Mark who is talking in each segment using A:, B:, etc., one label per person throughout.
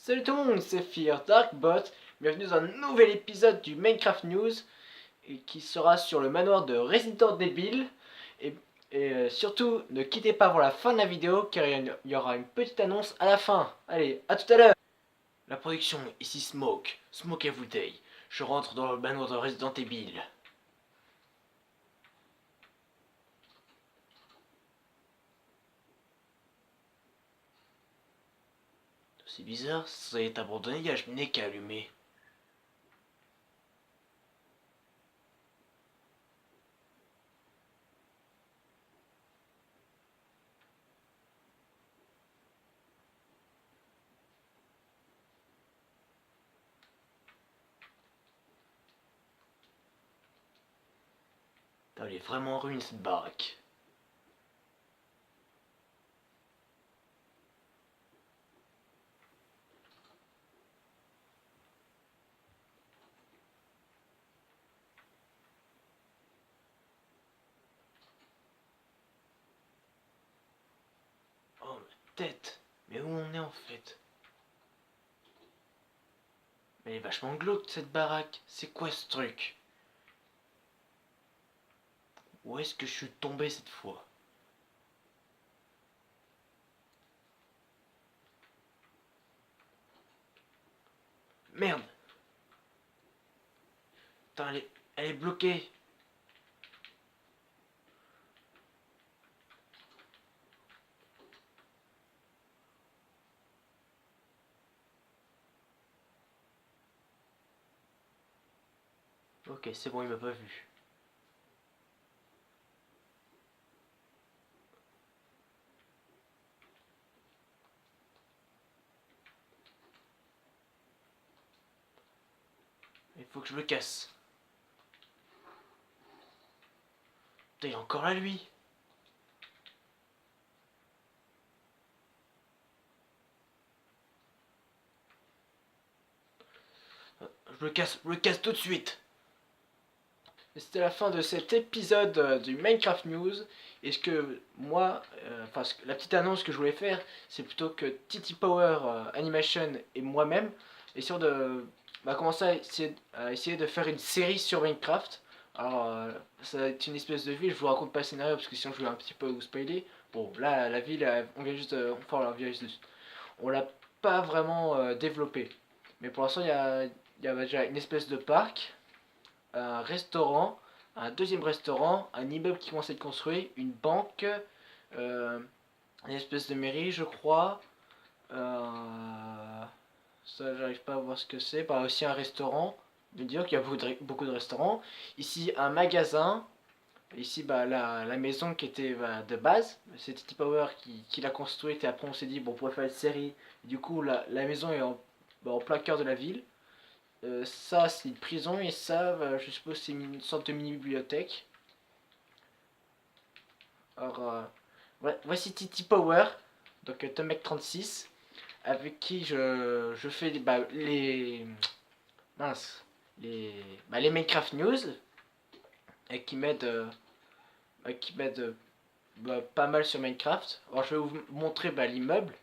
A: Salut tout le monde, c'est Fear Darkbot. Bienvenue dans un nouvel épisode du Minecraft News qui sera sur le manoir de Resident Evil. Surtout, ne quittez pas avant la fin de la vidéo car il y aura une petite annonce à la fin. Allez, à tout à l'heure. La production, ici Smoke, Smoke Everyday. Je rentre dans le manoir de Resident Evil. C'est bizarre, ça est abandonné, il y a la cheminée qui est allumée. Elle est vraiment en ruine cette baraque. Oh ma tête, mais où on est en fait? Mais elle est vachement glauque cette baraque, c'est quoi ce truc? Où est-ce que je suis tombé cette fois? Merde! Putain, elle est bloquée! Ok, c'est bon, il m'a pas vu. Il faut que je me casse. Putain, il est encore là lui! Je me casse tout de suite! C'était la fin de cet épisode du Minecraft News. Est-ce que moi, la petite annonce que je voulais faire, c'est plutôt que Titi Power Animation et moi-même essayons de commencer à essayer de faire une série sur Minecraft. Alors, ça va être une espèce de ville, je vous raconte pas le scénario parce que sinon je vais un petit peu vous spoiler. Bon, là, la ville, on vient juste on l'a pas vraiment développée. Mais pour l'instant, il y a déjà une espèce de parc, un restaurant, un deuxième restaurant, un immeuble qui commence à être construit, une banque, euh, une espèce de mairie, je crois. Ça, j'arrive pas à voir ce que c'est. Bah, aussi un restaurant. Je veux dire qu'il y a beaucoup de restaurants. Ici, un magasin. Ici, bah, la maison qui était de base. C'est Titi Power qui l'a construite. Et après, on s'est dit, bon, on pourrait faire une série. Et du coup, la maison est en plein cœur de la ville. Ça, c'est une prison. Et ça, je suppose, c'est une sorte de mini-bibliothèque. Alors, voici Titi Power. Donc, Tomek36. Avec qui je fais mince, les Minecraft News et qui m'aide pas mal sur Minecraft. Alors je vais vous montrer l'immeuble.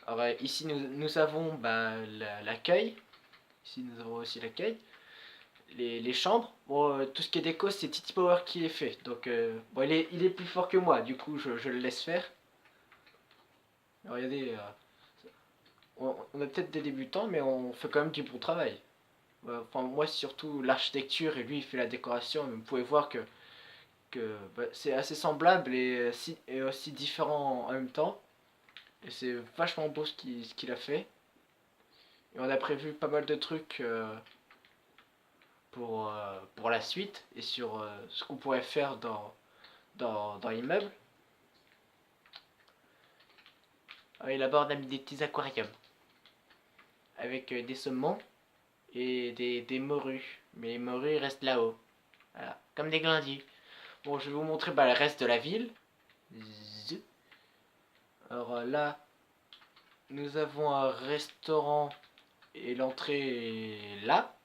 A: Alors ici nous avons l'accueil. Ici nous avons aussi l'accueil. Les chambres. Bon, tout ce qui est déco, c'est Titi Power qui les fait. Donc bon, il est plus fort que moi, du coup je le laisse faire. Alors, regardez, on a peut-être des débutants, mais on fait quand même du bon travail. Enfin, moi, c'est surtout l'architecture et lui, il fait la décoration. Mais vous pouvez voir que c'est assez semblable et aussi différent en même temps. Et c'est vachement beau ce qu'il a fait. Et on a prévu pas mal de trucs pour la suite et sur ce qu'on pourrait faire dans l'immeuble. Ah, et là-bas, on a mis des petits aquariums avec des saumons et des morues. Mais les morues restent là-haut. Voilà, comme des glandiers. Bon, je vais vous montrer le reste de la ville. Alors là, nous avons un restaurant et l'entrée est là.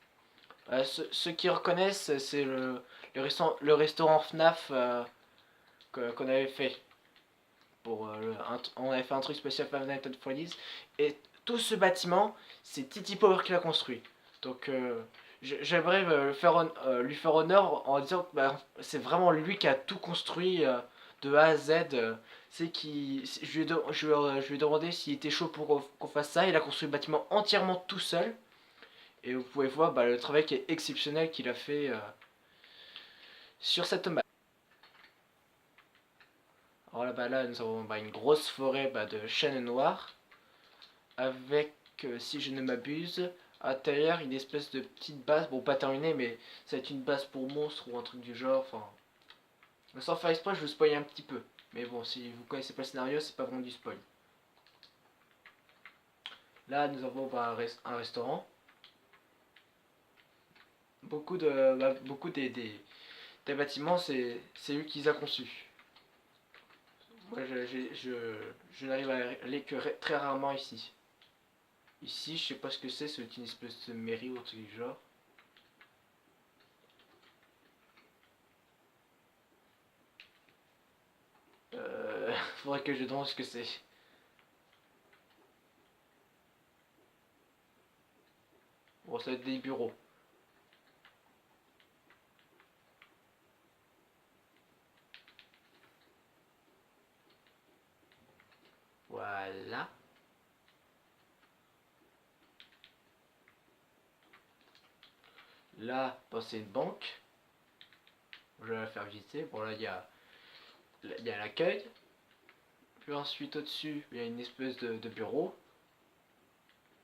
A: Ceux qui reconnaissent, c'est le restaurant FNAF qu'on avait fait. On avait fait un truc spécial Five Nights at Freddy's. Et tout ce bâtiment, c'est Titi Power qui l'a construit. Donc j'aimerais lui faire honneur en disant que bah, c'est vraiment lui qui a tout construit de A à Z. C'est qui, je lui ai demandé s'il était chaud pour qu'on fasse ça. Il a construit le bâtiment entièrement tout seul. Et vous pouvez voir bah, le travail qui est exceptionnel qu'il a fait sur cette map. Alors là, bah, là nous avons bah, une grosse forêt bah, de chênes noirs. Avec, si je ne m'abuse, à l'intérieur une espèce de petite base. Bon, pas terminée, mais ça va être une base pour monstres ou un truc du genre. Enfin, sans faire exprès, je vous spoil un petit peu. Mais bon, si vous connaissez pas le scénario, c'est pas vraiment du spoil. Là, nous avons bah, un restaurant. Beaucoup des bâtiments, c'est lui qui les a conçus. Moi, je n'arrive à aller que très rarement ici. Ici, je sais pas ce que c'est une espèce de mairie ou un truc du genre. Faudrait que je demande ce que c'est. Bon, ça va être des bureaux. Voilà. Là, bah, c'est une banque. Je vais la faire visiter. Bon, là, il y a l'accueil. Puis ensuite, au-dessus, il y a une espèce de bureau.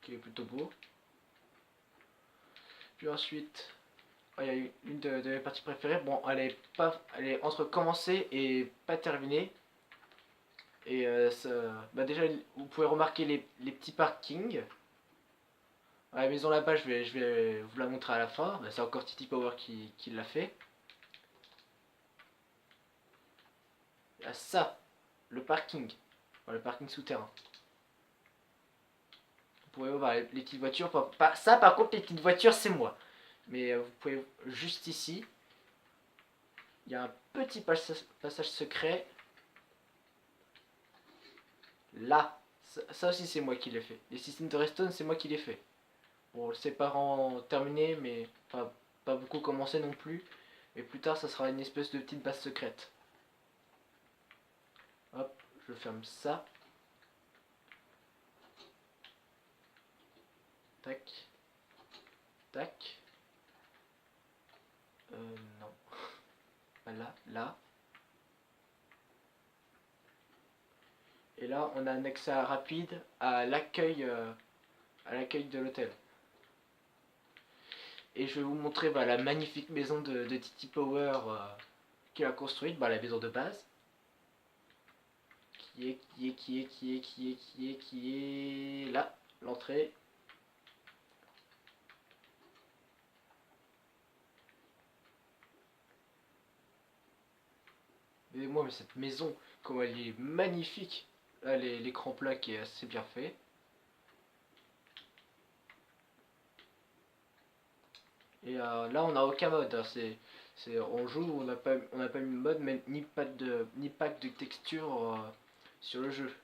A: Qui est plutôt beau. Puis ensuite, il y a une de mes parties préférées. Bon, elle est entre commencée et pas terminée. Et bah déjà, vous pouvez remarquer les petits parkings. La maison là-bas, je vais vous la montrer à la fin. Bah, c'est encore Titi Power qui l'a fait. Il y a ça, le parking. Enfin, le parking souterrain. Vous pouvez voir les petites voitures. Ça, par contre, les petites voitures, c'est moi. Mais vous pouvez, juste ici, il y a un petit passage secret. Là, ça aussi, c'est moi qui l'ai fait. Les systèmes de redstone, c'est moi qui l'ai fait. Bon, c'est pas en terminé, mais pas beaucoup commencé non plus. Mais plus tard, ça sera une espèce de petite base secrète. Hop, je ferme ça. Tac. Tac. Non. Voilà, là. Et là, on a un accès rapide à l'accueil de l'hôtel. Et je vais vous montrer bah, la magnifique maison de Titi Power qu'il a construite, bah, la maison de base. Qui est là, l'entrée. Et moi, mais cette maison, comme elle est magnifique. Là, l'écran plat qui est assez bien fait. Et là, on n'a aucun mode. Hein. On joue, on n'a pas mis de mode, mais ni pack de texture sur le jeu.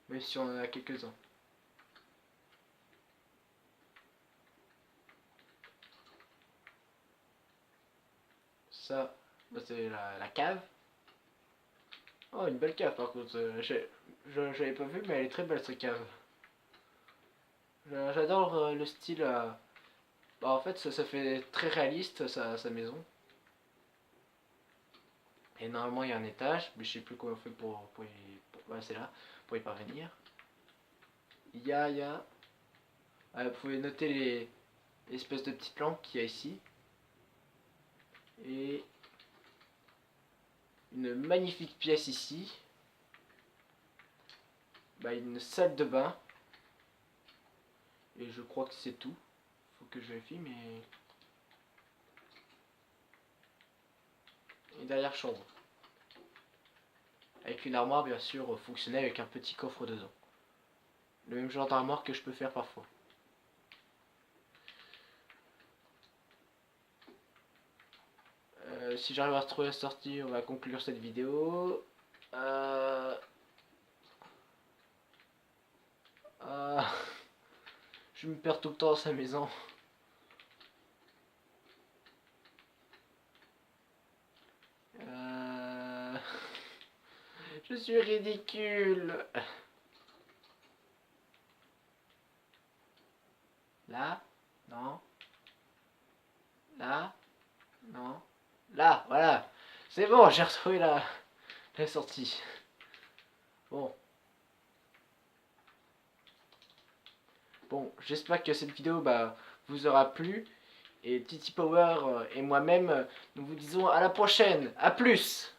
A: Même si on en a quelques-uns. Ça, bah, c'est la cave. Oh, une belle cave par contre. J'avais pas vu, mais elle est très belle cette cave. J'adore le style. Bah, en fait, ça fait très réaliste sa maison. Et normalement, il y a un étage, mais je sais plus comment on fait voilà, c'est là, pour y parvenir. Il y a. Vous pouvez noter les espèces de petites lampes qu'il y a ici. Et une magnifique pièce ici. Bah, une salle de bain. Et je crois que c'est tout. Faut que je vérifie, mais. Et derrière chambre. Avec une armoire bien sûr fonctionnelle avec un petit coffre dedans. Le même genre d'armoire que je peux faire parfois. Si j'arrive à trouver la sortie, on va conclure cette vidéo. Euh... Je me perds tout le temps dans sa maison. Je suis ridicule. Là? Non. Là? Non. Là, voilà. C'est bon, j'ai retrouvé la sortie. Bon. Bon, j'espère que cette vidéo vous aura plu. Et Titi Power et moi-même, nous vous disons à la prochaine. A plus!